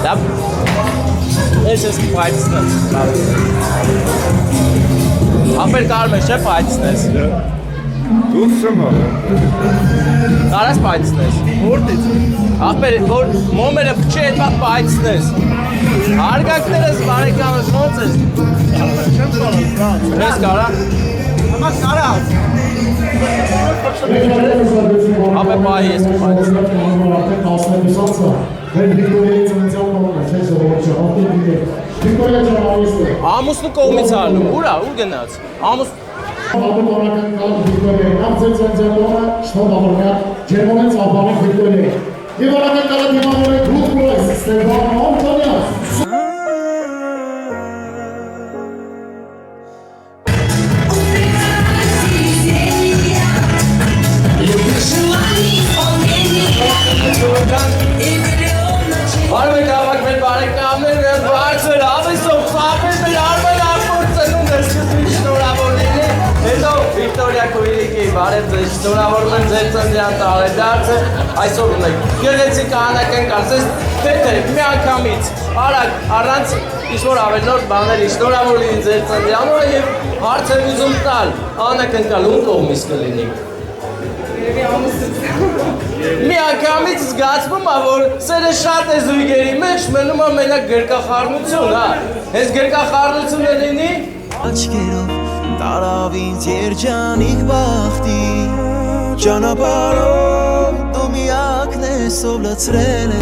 Da ist es Weiznes. Aber gar nicht, Chef Weiznes. Դուրս եմ աղը։ Կարաս Weiznes. Որտից։ Aber մոմերը փչի այդ բախ Weiznes։ Հարգակներս բարեկամս ոնց ես։ Չեմ կարող։ Ես կարա։ Համա կարա։ Aber bei ist Weiznes։ Ամուսնու կողմից արնում, ուրա, ուր գնաց։ Բարև եք ավակ մեր բարեկամներ, մեր բարձր, ավեսով, ծապեր մեր արմեն ակորցն ու ներսկսվի շնորավոր լինի, հետո Վիկտորիա Քույրիկի բարև ձեզ շնորավորում են ձեր ծննդյան տարեդարձը, այսօր ունեք գեղեցիկ անական կարծես թեթե մի անգամից, արագ, առանց ինչ-որ ավելնորդ բաների շնորավոր լինի ձեր ծննդյանորը և հարց եմ ուզում տալ, անակնկալ ում կողմից կլինի։ Մի անգամից զգացվում է, որ սերը շատ է զույգերի մեջ, մնում է մենակ գրկախառնություն, հա, հենց գրկախառնությունը լինի։ Աչքերով տարավ ինձ երջանիկ բախտի, ճանապարհով դու միակն ես, ով լցրել է։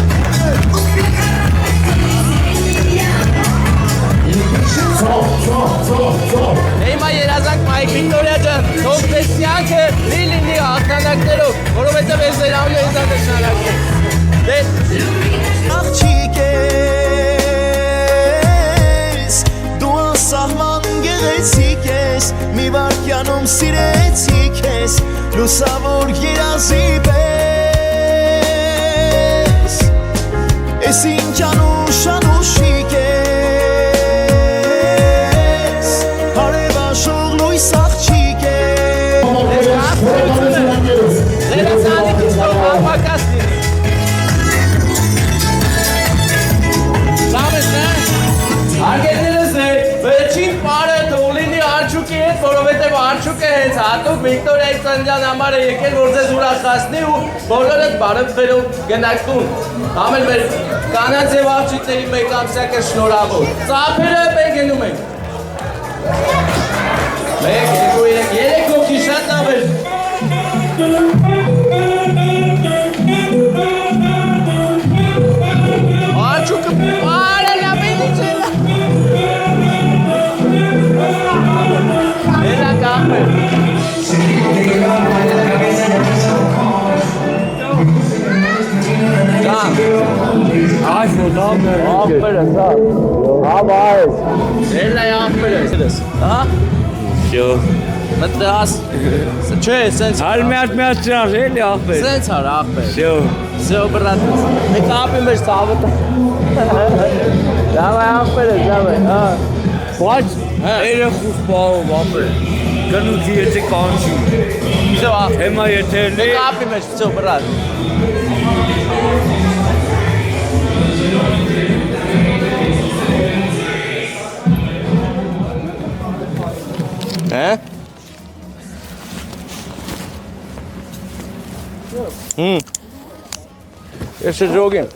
Հիմա երազանք Մայք Վիկտորիա ջան, թող ձեզ կյանքը լի լինի հաղթանակներով, որովհետև ես ձեր ամենից նշանակում։ Աղջիկ ես, դու անսահման գեղեցիկ ես, մի վայրկյանում սիրեցի քեզ, լուսավոր երազի պես, ես ինչ անուշանուշիկ ես, հարևաշող լույս աղջիկ ես։ Ձերացանիքից թող ապակաս լինի։ Սամես նա, արգետներս է, վերջին պարը թող լինի արջուկի հետ, որովհետև արջուկը հենց հատուկ Վիկտորիայի ծննդյան համար է եկել, որ ձեզ ուրախացնի ու բոլորդ բարևվելով գնաք տուն։ Ամեն մեր կանանց և աղջիկների մեկ ամսյակը շնորհավոր։ Ծափերը մենք գնում ենք։ Մեկ, երկու, երեք հոգի շատ լավ էր։ Արջուկը պարը լավ է դիջել։ Էլա կամպեր։ Այս մոտամ է։ Աղբեր ես, հա։ Հա, այս։ Էլա է աղբեր ես։ Հա։ Շո։ Մտած։ Չէ, սենց։ Արմիատ ճար, էլի աղբեր։ Սենց հար աղբեր։ Շո։ Всё, брат. Մեկ ապի մեջ ցավը։ Դավայ աղբեր ես, դավայ, հա։ Բայց երեխուս բաղով աղբեր։ Գնուքի եթե կանչի։ Всё, Հիմա եթե մեկ ապի մեջ, всё, брат։ Հա։ Ես շրջոգեմ,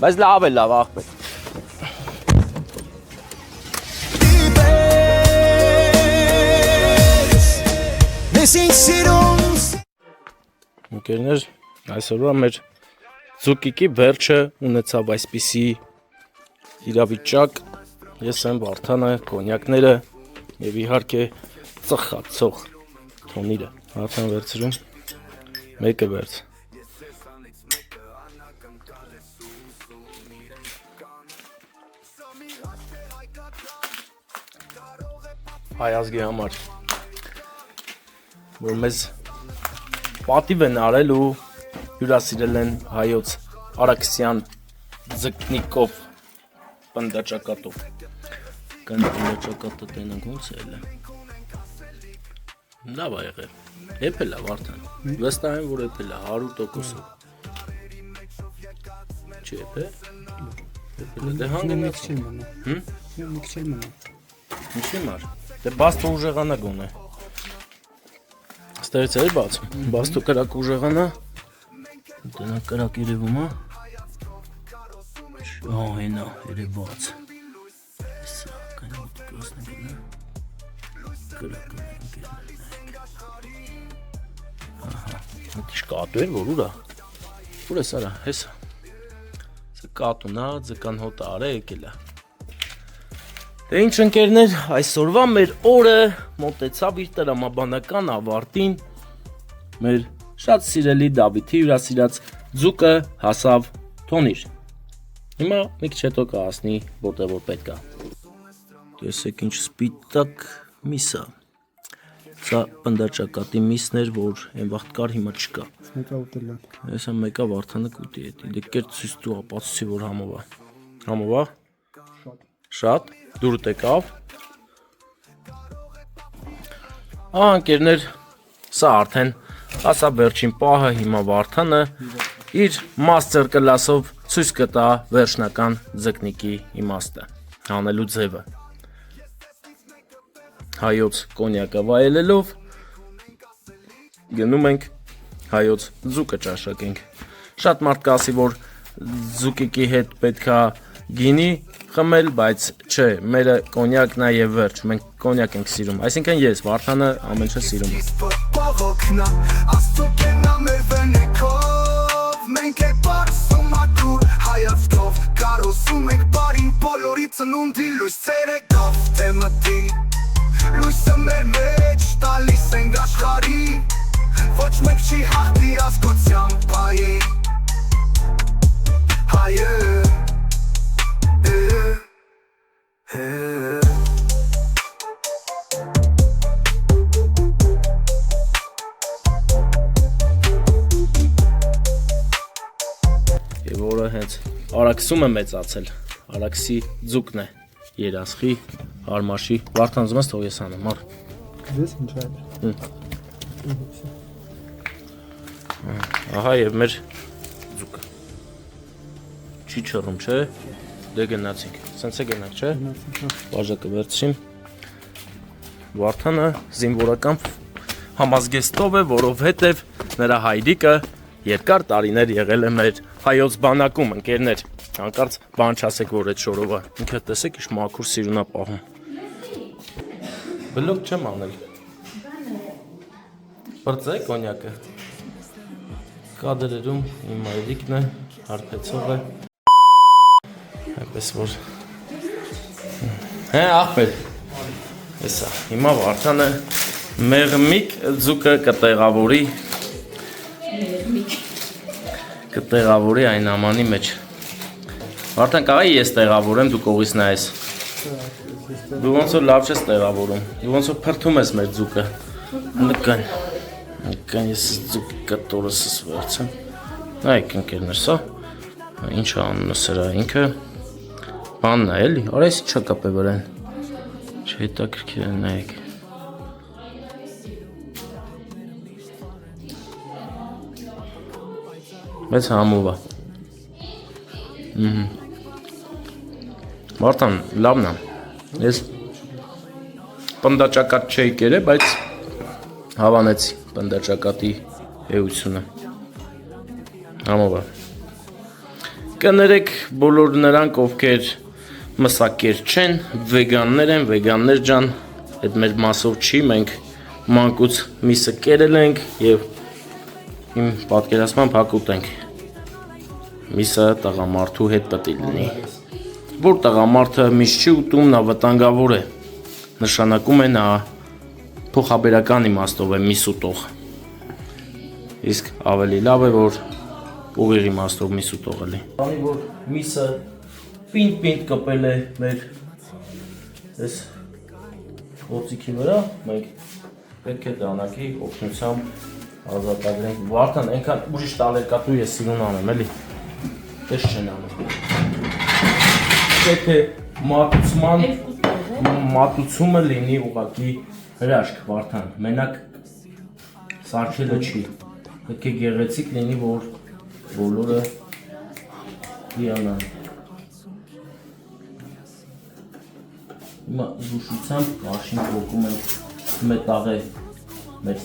բայց լավ է լավ աղբեր։ Ընկերներ, այսօրվա մեր Ձուկիկի վերջը ունեցավ այսպիսի իրավիճակ, ես եմ Վարդանը, կոնյակները և իհարկե ծխացող թոնիրը, հացան վերցրում, մեկը վերց։ Հայ ազգի համար, որ մեզ պատիվ են արել ու հյուրասիրել են հայոց Արաքսյան ձկնիկով պնդաճակատով։ Կան պնդաճակատը տենանք ոնց է էլը։ Լավ է եղել, եպել է Վարդան, վստահ եմ, որ եպել է 100%-ով։ Չի եպել։ Դե հանգնած Չեմ մնա։ Հմ? Մի քիչ էլ մնա։ Ինչի՞ մար։ Դե բաստո ուժեղանա գոնե։ Ստերից էի բացում։ Բաստո կրակ ուժեղանա։ Դենա կրակ երևում է։ Ահա հենա, երևաց։ Սա կանոտ կոսնելը։ Կրակը Ահա, մտիշ կատու էր որ ուրա։ Ուր է սարա, հեսա։ Սա կատունա, ձկան հոտը արա եկել է։ Դե ինչ ընկերներ, այսօրվա մեր օրը մոտեցավ իր տրամաբանական ավարտին։ Մեր շատ սիրելի Դավիթի հյուրասիրած ձուկը հասավ թոնիր։ Հիմա մի քիչ հետո կհասնի որտեղ որ պետք է։ Տեսեք ինչ սպիտակ միս է։ Սա պնդաճակատի միսն էր, որ այն վաղտ կար, հիմա չկա։ Մեկա ուտել է։ Հեսա մեկա Վարդանը կուտի էդի։ Դե կեր ցույց տու ապացուցի որ համով է։ Համով է։ Շատ դուրդ եկավ։ Ահա ընկերներ, սա արդեն ասա վերջին պահը հիմա Վարդանը իր մաստեր կլասով ցույց կտա վերջնական ձկնիկի իմաստը, հանելու ձևը։ Հայոց կոնյակը վայելելով գնում ենք հայոց ձուկը ճաշակենք։ Շատ մարդ կասի, որ ձուկիկի հետ պետքա գինի խմել, բայց չէ, մերը կոնյակն է եւ վերջ, մենք կոնյակ ենք սիրում։ Այսինքն ես Վարդանը ամեն ինչ սիրում եմ։ Մենք ենք բարսում ատուր հայացքով, կարոսում ենք բարին բոլորի ծնունդի լույսերը գավ թեմատի, լույսը մեր մեջ տալիս ենք աշխարի, ոչ մեկ չի հաղթի ազգության պայի, հայը, Եվ որը հենց Արաքսում է մեծացել, Արաքսի ձուկն է, երասխի, հարմաշի, Վարդան զմաս թող ես անեմ, ար։ Դες ինչ է։ Ահա և մեր ձուկը։ Չի չռում, չէ, դե գնացինք, սենց է գնանք, չէ, վաժակը վերցրիմ, Վարդանը զինվորական համազգեստով է, որովհետև նրա հայրիկը երկար տարիներ եղել է մեր հայոց բանակում, ընկերներ, հանկարծ բան չասեք, որ այդ շորովը, ինքը տեսեք ինչ մաքուր սիրունա պահում։ Բլոկ չեմ անել։ Բրծե կոնյակը։ Կադրերում իմ հայրիկն է, հարբեցող է։ Այնպես որ։ Հե աղբեր։ Հեսա, հիմա Վարդանը մեղմիկ ձուկը կտեղավորի այն ամանի մեջ։ Վարդան կարայի ես տեղավորեմ, դու կողից նայես։ Դու ոնց որ լավ չես տեղավորում, դու ոնց որ փրթում ես մեր ձուկը։ Նկան ես ձուկի կտորսս վերցեմ։ Նայեք ընկերներ, սա ինչ անունը սրա ինքը բանն է էլի, արա ես ինչա կապ է վրան։ Չհետաքրքիր է նայեք։ Մեծ համով է։ Վարդան, լավն է։ Ես պնդաճակատ չէի կերե, բայց հավանեցի պնդաճակատի էությունը։ Համով է։ Կներեք բոլոր նրանք, ովքեր մսակեր չեն, վեգաններ են, վեգաններ ջան, այդ մեր մասով չի, մենք մանկուց միսը կերել ենք և իմ պատկերացմամբ հակուտ ենք։ Միսը տղամարդու հետ պետք է լինի։ Որ տղամարդը միս չի ուտում, նա վտանգավոր է։ Նշանակում է նա փոխաբերական իմաստով է միս ուտող։ Իսկ ավելի լավ է, որ ուղիղ իմաստով միս ուտող էլի։ Քանի որ միսը պինդ կպել է մեր այս օծիքի վրա, մենք պետք է դանակի օգնությամբ ազատագրենք։ Վարդան, այնքան ուրիշ տալերկատու ես սիրուն անեմ, էլի։ Տես չեն անում։ Պետք է մատուցումը լինի ուղղակի հրաշք, Վարդան, մենակ սարքելը չի։ Պետք է գեղեցիկ լինի, որ բոլորը հիանան։ Հիմա զուշությամբ կաշին փոխում ենք մետաղե մեր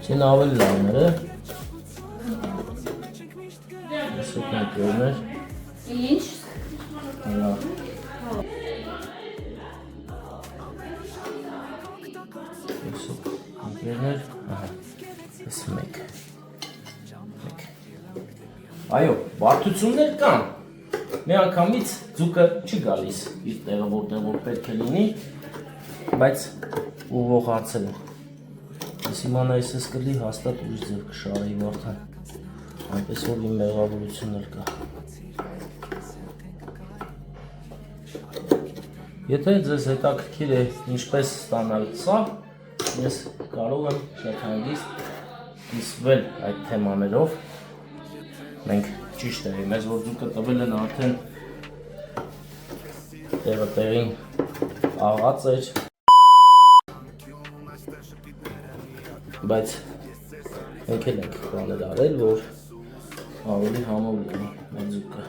Չեն ավելի լավներ է Սուտ նկերներ Ինչ? Սուտ նկերներ Ես մեկ Այո, բարդություններ կան Մի անգամից ձուկը չի գալիս իր տեղը որտեղ որ պետք է լինի բայց ուղղող հարցել եմ Ես իմանա ես կլի հաստատ ուրիշ ձև կշարեի վարդան այնպես որ իմ մեղավորություններ կա Եթե ձեզ հետաքրքիր է ինչպես ստանալ սա ես կարող եմ շատ հանգիստ կիսվել այդ թեմաներով Մենք ճիշտ է, մեզ որ ձուկը տվել են արդեն տեղը տեղին աղած էր Բայց մենք էլ ենք բաներ արել, որ ավելի համով լինի մեր ձուկը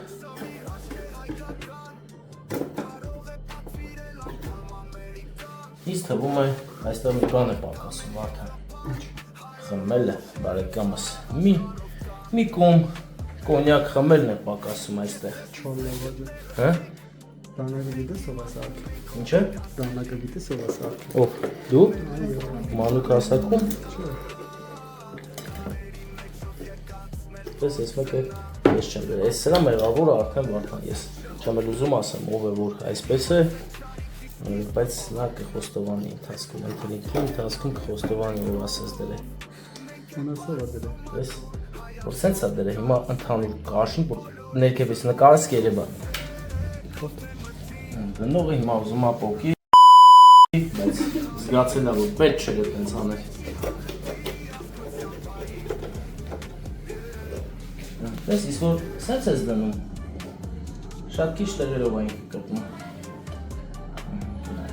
Ինձ թվում է այստեղ մի բան է պակասում Վարդան Խմել է բարեկամս մի կում Կոնյակ խմելն է պակասում այստեղ Հա? Դանակը գիտես ով է սարք Ինչ է? Դանակը գիտես ով է սարք Ով? Դու? Մանուկ հասակում? Պես ես մեկ է ես չեմ բեր Ես սրա մեղավորը արդեն Վարդան Ես չեմ էլ ուզում ասեմ ով է որ այսպես է Բայց նա կխոստովանի ընթացքում Ընթելիքի ընթացքում կխոստովանի որ ասես դեր է Անասով է դրը Պես Որ սենց է դերը հիմա ընդհանուր կաշին որ ներքևից նկարես կերեբան Դնողը հիմա ուզում է պոկի Բայց զգացել է որ պետք չէր էտենց անել Պես իսկ որ սենց ես դնում Շատ քիչ տեղերով այն կրտում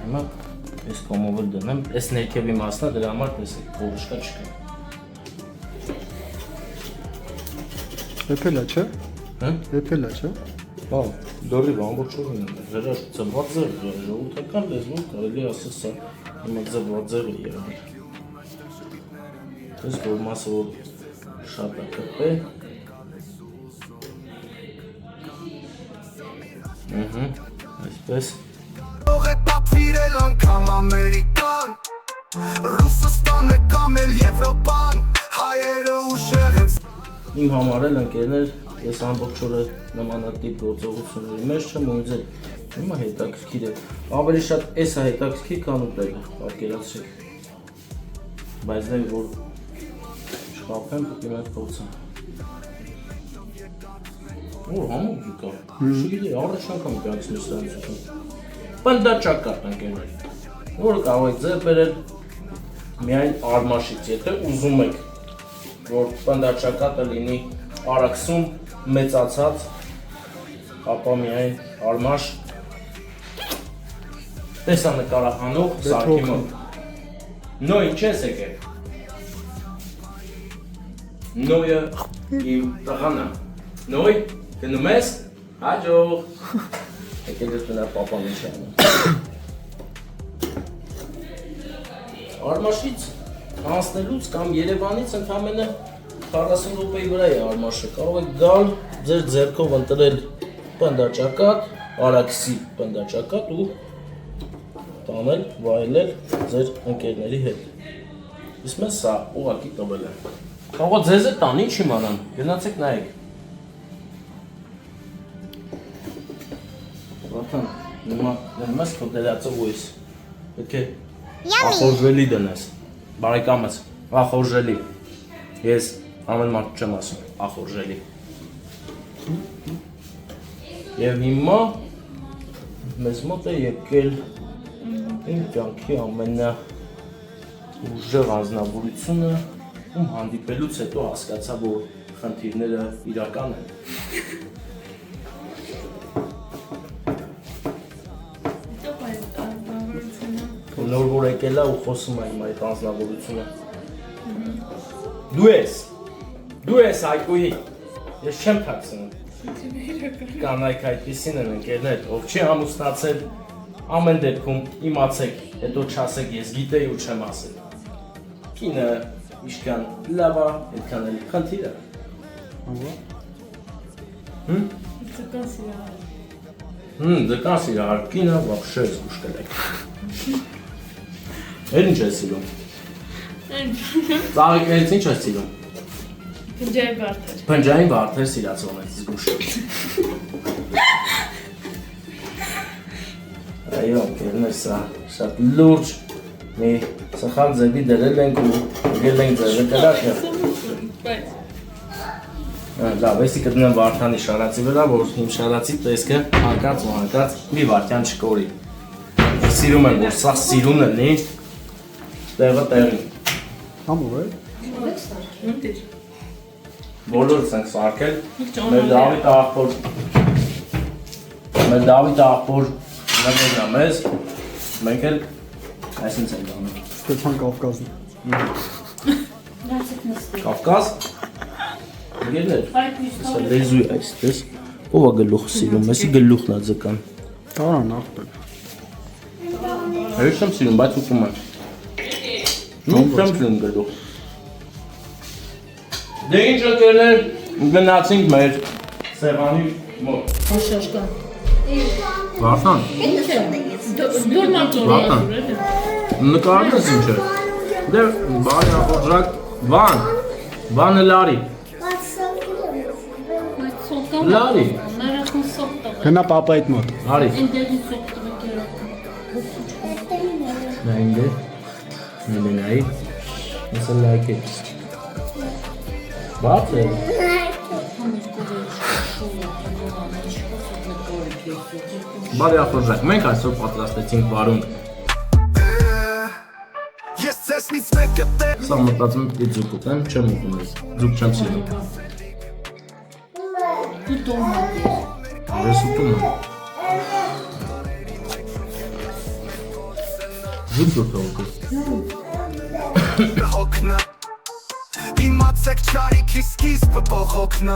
Հիմա ես կոմով էլ դնեմ Ես ներքևի մասնա դրա համար տեսեք որոշկա չկա Էփելա չէ? Հա? Էփելա չէ? Հա, դորիվ ամբողջովին Ձերա ծված ձև, ժողովրդական լեզվով կարելի ասել սա հիմա ձված ձև է եղել Ես որ մասը որ շատ է կրպե Այսպես Ող է տապվիրել անգամ ամերիկան Ռուսաստան է կամ էլ Եվրոպան Հայերը ուշեղ են Իմ համար էլ ընկերներ, ես ամբողջ օրը նմանատիպ գործողությունների մեջ չեմ ու ինձ էլ հիմա հետաքրքիր է Ավելի շատ էս է հետաքրքիր քան ուտելը, պատկերացրեք Բայց դե որ չխափեմ, պետք է մենք փորձեմ Որ համով ձուկա, շուգիլի առաջ անգամ կյանքսնի սրանց ձուկա Պնդաճակատ ընկերներ, որը կարող եք ձեր բերել միայն արմաշից, եթե ուզում եք որ պնդաճակատը լինի արաքսում, մեծացած, ապա միայն արմաշ տեսանկարահանող սարքի մոտ Նոյ ինչ ես եկել Նոյը իմ տղանա Նոյ, գնում ես, հաջող Եկել ես տնա պապան ինչ անում Արմաշից Անցնելուց կամ Երևանից ընդամենը 40 րոպեի վրա է արմաշը, կարող եք գալ ձեր ձեռքով ընտրել պնդաճակատ, արաքսի պնդաճակատ ու տանել, վայելել ձեր ընկերների հետ։ Իսկ մեզ սա ուղղակի տվել է։ Կարող է ձեզ է տան, ինչ իմանան, գնացեք նայեք։ Վարդան, նույնմա դնում ես քո դերածով ու ես, պետք է ախորժելի դնես, բարեկամս, ախորժելի, ես ամեն մարդ չեմ ասում, ախորժելի։ Եվ հիմա մեզ մոտ է եկել իմ կյանքի ամենա ուժեղ անձնավորությունը, ում հանդիպելուց հետո հասկացա, որ խնդիրները իրական են։ Նոր որ եկել է ու խոսում է իմ այդ անձնավորությունը։ Դու ես Հայկուհի, ես չեմ թաքցնում, Կանայք այդպեսին են ընկերներ, ով չի ամուսնացել, ամեն դեպքում իմացեք, հետո չասեք ես գիտեի ու չեմ ասել։ Կինը իշքան լավ է, այդքան էլ խնդիր է։ Ձկան սիրահար կինը вообще զգուշ կլեք։ Էլ ինչ ես սիրում։ Ծաղիկներից ինչ ես սիրում։ Փնջային վարդեր։ Փնջային վարդեր սիրացող ես զգուշ։ Այո, կերներ սա շատ լուրջ մի սխալ ձևի դրել ենք ու գել ենք ձևը կրակը։ Լավ, էսի կտնեմ Վարդանի շարացի վրա, որ իմ շարացի տեսքը հանկած ու հանկած մի վարդյան չկորի։ Սիրում եմ, որ սա սիրուն լինի, տեղը տեղին։ Համով է։ Բոլորս ենք սարքել, մեր Դավիթ աղբոր նվերնա մեզ, մենք էլ այսինչ ենք անում։ Ստեփան Կավկազն։ Կավկազ։ Գերներ, սա լեզու է այստես, ով է գլուխ սիրում, եսի գլուխն է ձկան։ Տարան աղբեր։ Հերս չեմ սիրում, բայց ուտում եմ։ Չեմ սիրում գլուխ։ Դե ինչ ընկերներ, գնացինք մեր սեղանի մոտ։ Աշաշկան։ Վարդան, Դուր մատուրի Վարդան, նկարում ես ինչ է։ Դե բարի ախորժակ, վանը լարի։ Լարի, Մերախուն սոկ տղը։ Գնա պապայիդ մոտ։ արի։ Ընդեղի սոկ տղը կերակը։ Նա ինգե, նայի, ես էլ լայք է։ Բաց է։ Բարի ախորժակ, մենք այսօր պատրաստեցինք վարունգ։ Ես ծեսնից մեկը տեղ Սա մտածում եմ պիտի ձուկ ուտեմ, չեմ ուտում ես, ձուկ չեմ սիրում։ Դու տոմատ ես։ Ես ուտում եմ։ Ձուկ ձուկ հոգու։ հոգնա Իմացեք չարիքի սկիզբը բողոքնա